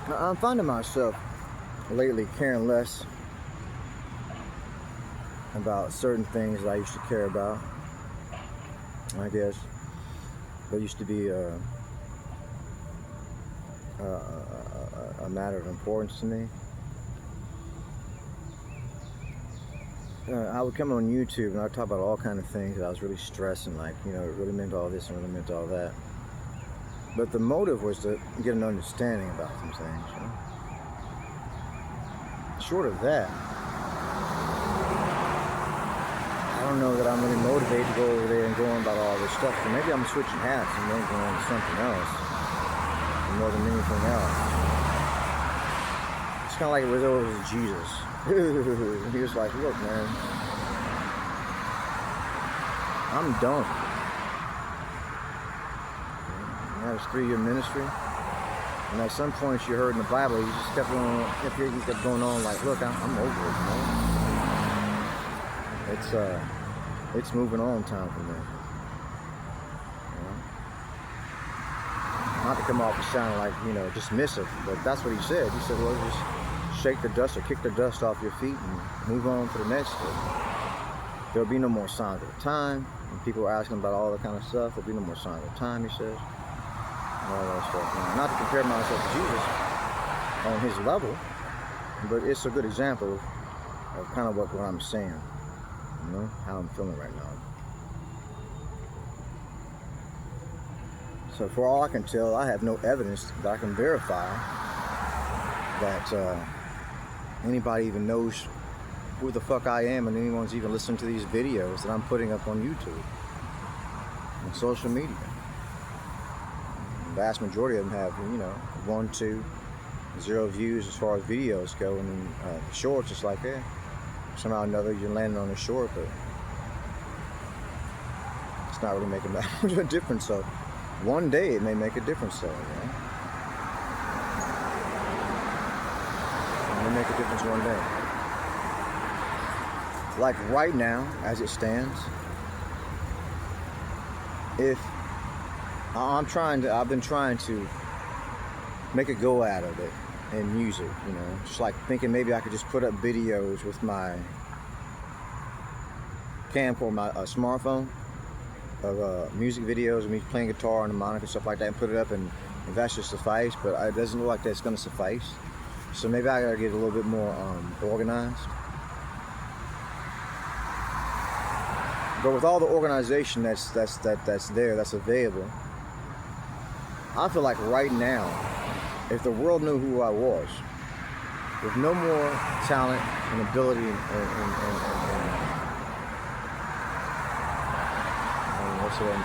I'm finding myself lately caring less about certain things that I used to care about. I guess that used to be a matter of importance to me. I would come on YouTube and I'd talk about all kind of things that I was really stressing, like, it really meant all this and really meant all that. But the motive was to get an understanding about some things. Short of that, I don't know that I'm really motivated to go over there and go on about all this stuff. So maybe I'm switching hats and then going on to something else more than anything else. It's kind of like it was over with Jesus. He was like, look, man, I'm done. He had his 3-year ministry. And at some point you heard in the Bible, he just kept going on like, look, I'm over it, man. It's moving on time for me. Not to come off as sounding like, dismissive, but that's what he said. He said, well, just shake the dust or kick the dust off your feet and move on to the next step. There'll be no more signs of time. And people are asking about all that kind of stuff. There'll be no more signs of time, he says. And all that stuff. Now, not to compare myself to Jesus on his level, but it's a good example of kind of what I'm saying. How I'm feeling right now. So for all I can tell, I have no evidence that I can verify that anybody even knows who the fuck I am, and anyone's even listening to these videos that I'm putting up on YouTube and social media. The vast majority of them have, 1, 2, 0 views as far as videos go, and then shorts, it's like, somehow or another you're landing on the short, but it's not really making that much of a difference. So one day it may make a difference, though. It may make a difference one day. Like right now, as it stands, if I've been trying to make a go out of it in music, just like thinking maybe I could just put up videos with my camcorder, my smartphone, of music videos of me playing guitar on the monitor and stuff like that, and put it up, and that should suffice. But it doesn't look like that's going to suffice. So maybe I gotta get a little bit more organized. But with all the organization that's there, that's available, I feel like right now, if the world knew who I was, with no more talent and ability and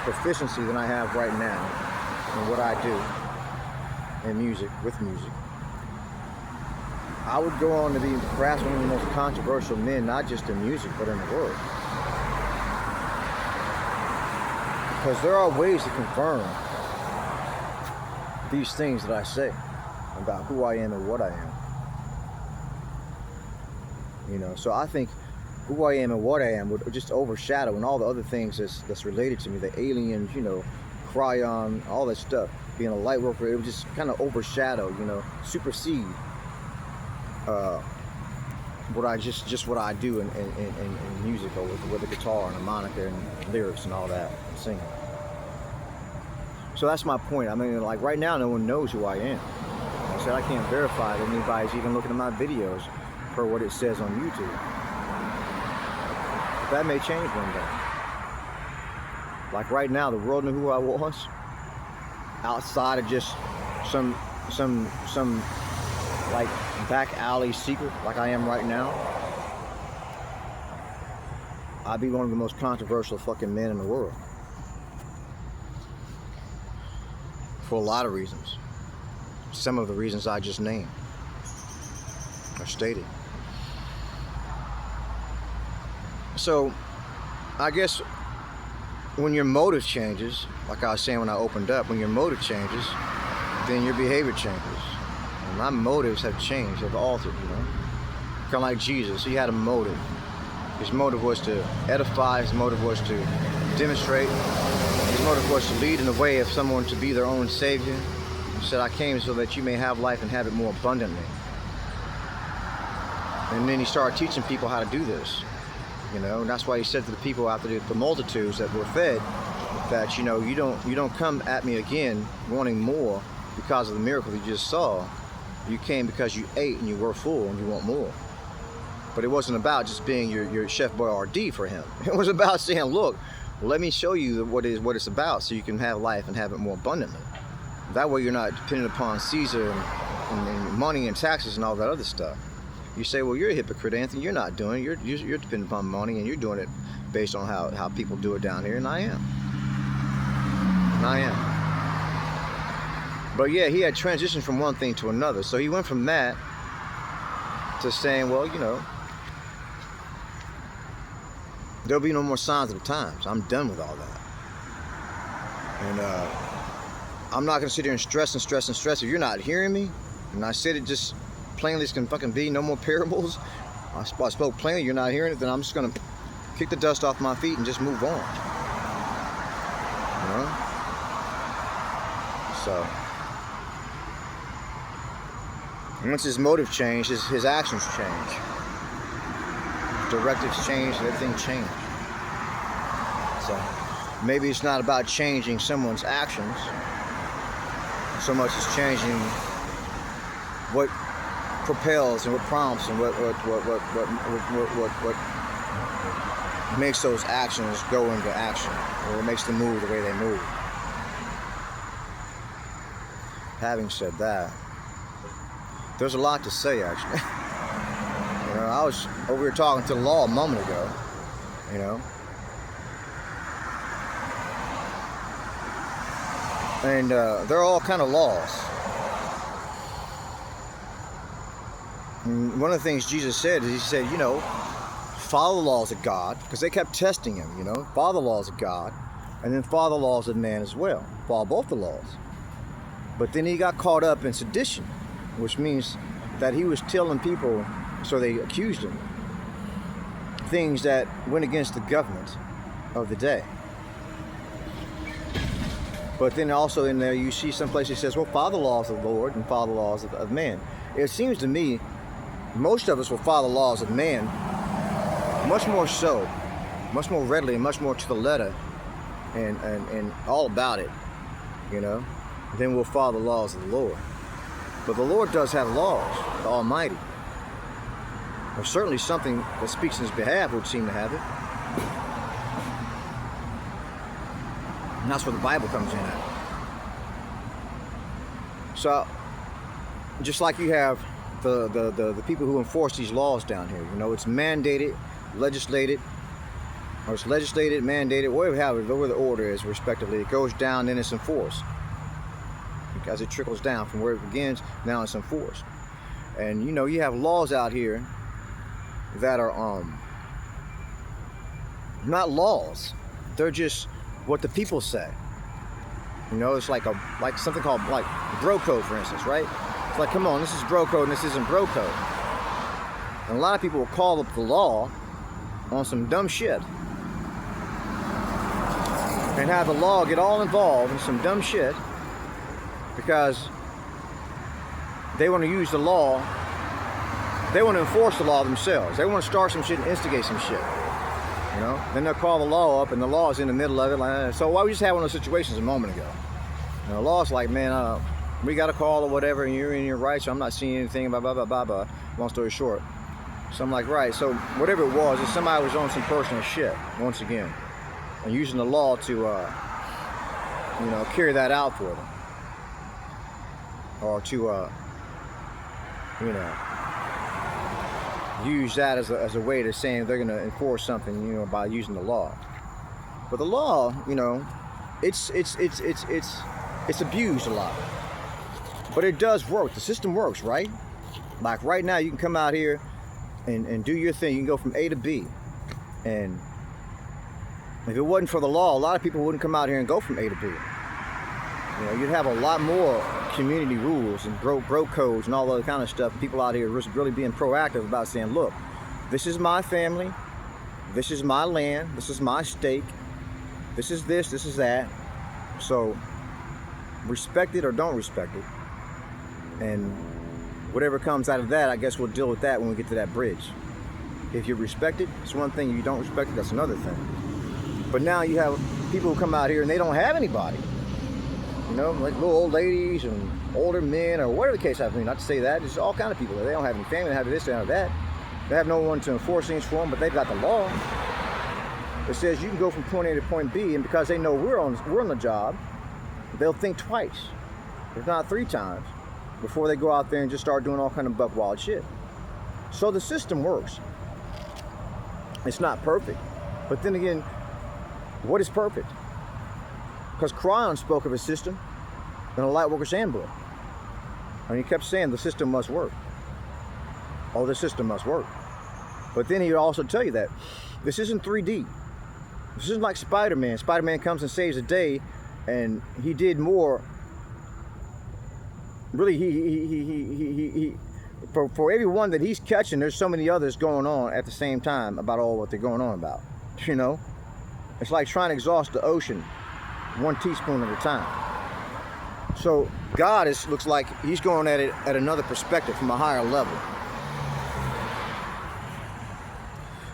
proficiency than I have right now in what I do in music, with music, I would go on to be perhaps one of the most controversial men, not just in music, but in the world. Because there are ways to confirm these things that I say about who I am and what I am. So I think who I am and what I am would just overshadow, and all the other things that's related to me, the aliens, Cryon, all that stuff, being a light worker, it would just kind of overshadow, supersede what I do in music, or with the guitar and the moniker and lyrics and all that, and singing. So that's my point. I mean, like right now, no one knows who I am. I said I can't verify that anybody's even looking at my videos per what it says on YouTube. But that may change one day. Like right now, the world knew who I was, outside of just some like back alley secret like I am right now. I'd be one of the most controversial fucking men in the world. For a lot of reasons. Some of the reasons I just named or stated. So, I guess when your motive changes, like I was saying when I opened up, when your motive changes, then your behavior changes. And my motives have changed, have altered, Kind of like Jesus, he had a motive. His motive was to edify, his motive was to demonstrate, his motive was to lead in the way of someone to be their own savior. He said, I came so that you may have life and have it more abundantly. And then he started teaching people how to do this. And that's why he said to the people after the multitudes that were fed that, you don't come at me again wanting more because of the miracle you just saw. You came because you ate and you were full and you want more. But it wasn't about just being your Chef Boyardee for him. It was about saying, look, let me show you what it's about so you can have life and have it more abundantly. That way you're not dependent upon Caesar and money and taxes and all that other stuff. You say, well, you're a hypocrite, Anthony. You're not doing it. You're dependent upon money and you're doing it based on how people do it down here. And I am. But yeah, he had transitioned from one thing to another. So he went from that to saying, well, there'll be no more signs of the times. I'm done with all that. And I'm not going to sit here and stress. If you're not hearing me, and I said it just plainly, it's going to fucking be no more parables. I spoke plainly, you're not hearing it, then I'm just going to kick the dust off my feet and just move on. So, once his motive changed, his actions change. Directives changed, everything changed. So, maybe it's not about changing someone's actions so much as changing what propels and what prompts and what makes those actions go into action, or what makes them move the way they move. Having said that, there's a lot to say actually. I was over here talking to the law a moment ago, and they're all kind of laws. And one of the things Jesus said is, he said, follow the laws of God, because they kept testing him, follow the laws of God, and then follow the laws of man as well. Follow both the laws. But then he got caught up in sedition, which means that he was telling people, so they accused him, things that went against the government of the day. But then also in there you see some places it says, well, follow the laws of the Lord and follow the laws of man. It seems to me most of us will follow the laws of man much more so, much more readily, and much more to the letter and all about it, then we'll follow the laws of the Lord. But the Lord does have laws, the Almighty. There's certainly something that speaks in his behalf would seem to have it. And that's where the Bible comes in at. So, just like you have the people who enforce these laws down here, it's mandated, legislated, or it's legislated, mandated, whatever the order is, respectively. It goes down, then it's enforced. As it trickles down from where it begins, now it's enforced. And you have laws out here that are not laws. They're just what the people say. It's like something called like bro code, for instance, right? It's like, come on, this is bro code and this isn't bro code. And a lot of people will call up the law on some dumb shit and have the law get all involved in some dumb shit because they want to use the law, they want to enforce the law themselves. They want to start some shit and instigate some shit. Then they'll call the law up and the law is in the middle of it. So we just had one of those situations a moment ago. And the law's like, man, we got a call or whatever and you're in your rights, so I'm not seeing anything, blah, blah, blah, blah, blah. Long story short. So I'm like, right, so whatever it was, if somebody was on some personal shit, once again, and using the law to, carry that out for them. Or to, use that as a way to saying they're going to enforce something, by using the law. But the law, it's abused a lot. But it does work. The system works, right? Like right now, you can come out here and do your thing. You can go from A to B. And if it wasn't for the law, a lot of people wouldn't come out here and go from A to B. You'd have a lot more community rules and bro codes and all that kind of stuff. People out here really being proactive about saying, look, this is my family, this is my land, this is my stake, this is this is that. So respect it or don't respect it. And whatever comes out of that, I guess we'll deal with that when we get to that bridge. If you respect it, it's one thing. If you don't respect it, that's another thing. But now you have people who come out here and they don't have anybody. You know, like little old ladies and older men or whatever the case happens. I mean, not to say that. There's all kind of people. They don't have any family. They have this, they don't have that. They have no one to enforce things for them, but they've got the law. It says you can go from point A to point B, and because they know we're on the job, they'll think twice, if not 3 times, before they go out there and just start doing all kind of buck wild shit. So the system works. It's not perfect, but then again, what is perfect? Because Quran spoke of a system in a Lightworkers Handbook, and he kept saying the system must work. Oh, the system must work. But then he would also tell you that this isn't 3D. This isn't like Spider-Man. Spider-Man comes and saves the day, and he did more. Really, he for every one that he's catching, there's so many others going on at the same time about all what they're going on about. You know, it's like trying to exhaust the ocean 1 teaspoon at a time. So God looks like he's going at it at another perspective from a higher level.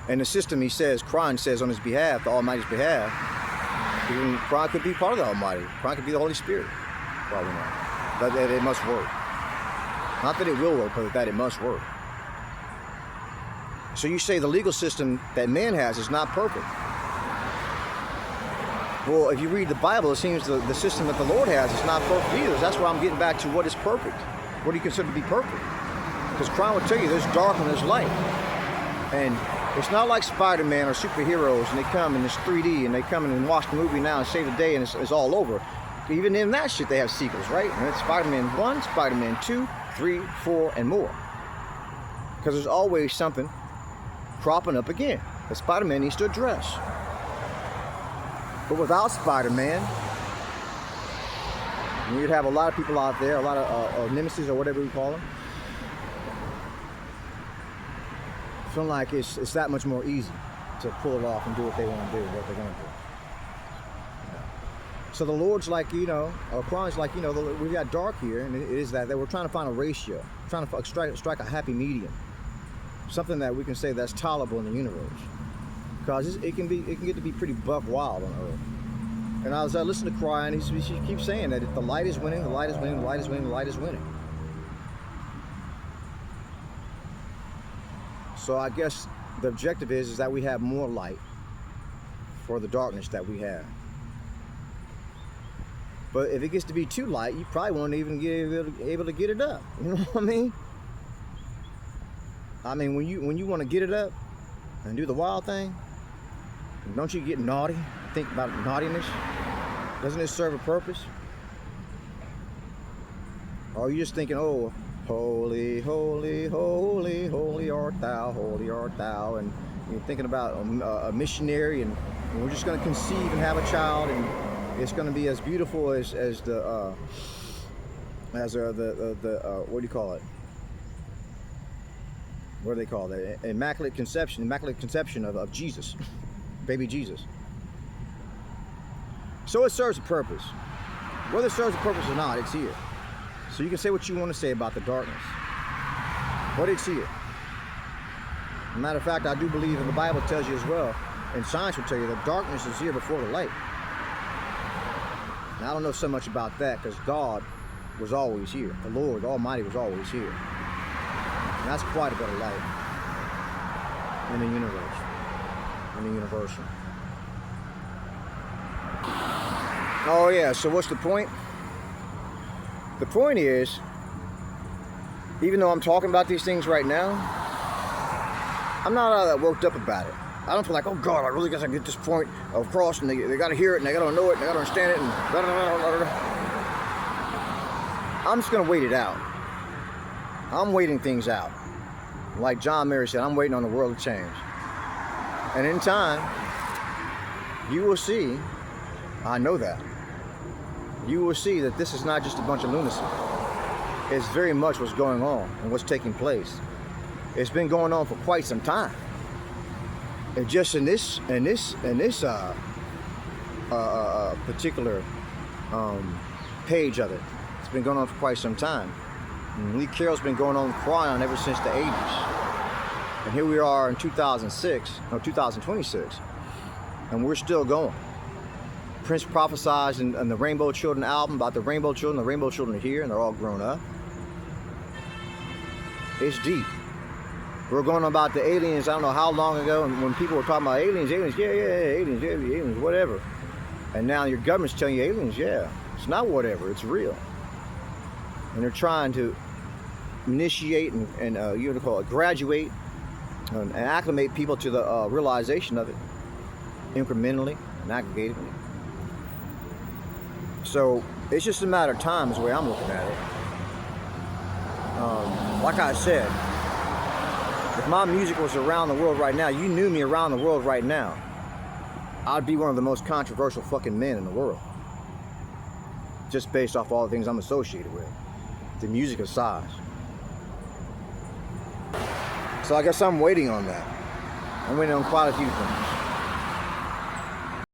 And the system, he says, Quran says on his behalf, the Almighty's behalf, even Quran could be part of the Almighty. Quran could be the Holy Spirit. Probably not. But that it must work. Not that it will work, but that it must work. So you say the legal system that man has is not perfect. Well, if you read the Bible, it seems the system that the Lord has is not perfect either. That's why I'm getting back to what is perfect. What do you consider to be perfect? Because Quran will tell you there's dark and there's light. And it's not like Spider-Man or superheroes and they come and it's 3D and they come in and watch the movie now and save the day and it's all over. Even in that shit they have sequels, right? And it's Spider-Man 1, Spider-Man 2, 3, 4, and more. Because there's always something cropping up again that Spider-Man needs to address. But without Spider-Man, you'd have a lot of people out there, a lot of nemesis or whatever we call them, feeling like it's that much more easy to pull it off and do what they want to do, what they're going to do. So the Lord's like, you know, or Quran's like, you know, we've got dark here, and it is that we're trying to find a ratio, trying to strike a happy medium, something that we can say that's tolerable in the universe, because it can get to be pretty buck wild on Earth. And I was listening to Quran, he keeps saying that if the light is winning, the light is winning, the light is winning, the light is winning. So I guess the objective is that we have more light for the darkness that we have. But if it gets to be too light, you probably won't even be able to get it up. You know what I mean? I mean, when you want to get it up and do the wild thing, don't you get naughty? Think about naughtiness. Doesn't it serve a purpose? Or are you just thinking, oh, holy, holy, holy, holy art thou, and you're thinking about a missionary, and we're just going to conceive and have a child, and it's going to be as beautiful as the what do you call it? What do they call that? Immaculate conception of Jesus, baby Jesus. So it serves a purpose. Whether it serves a purpose or not, it's here. So you can say what you want to say about the darkness, but it's here. As a matter of fact, I do believe, and the Bible tells you as well, and science will tell you that darkness is here before the light. Now, I don't know so much about that because God was always here. The Lord, the Almighty, was always here. And that's quite a bit of light in the universe, in the universal. Oh yeah, so what's the point? The point is, even though I'm talking about these things right now, I'm not all that worked up about it. I don't feel like, oh God, I really got to get this point across, and they got to hear it, and they got to know it, and they got to understand it, and blah, blah, blah, blah. I'm just going to wait it out. I'm waiting things out. Like John Mary said, I'm waiting on the world to change. And in time, you will see, I know that, you will see that this is not just a bunch of lunacy. It's very much what's going on and what's taking place. It's been going on for quite some time. And just in this particular page of it. It's been going on for quite some time. And Lee Carroll's been going on crying on ever since the 80s. And here we are in 2026, and we're still going. Prince prophesied in the Rainbow Children album about the Rainbow Children. The Rainbow Children are here, and they're all grown up. It's deep. We're going on about the aliens, I don't know how long ago, and when people were talking about aliens, aliens, whatever. And now your government's telling you aliens, yeah. It's not whatever, it's real. And they're trying to initiate and you know, call it graduate and acclimate people to the realization of it incrementally and aggregatedly. So it's just a matter of time is the way I'm looking at it. Like I said, if my music was around the world right now, you knew me around the world right now, I'd be one of the most controversial fucking men in the world. Just based off all the things I'm associated with. The music aside. So I guess I'm waiting on that. I'm waiting on quite a few things.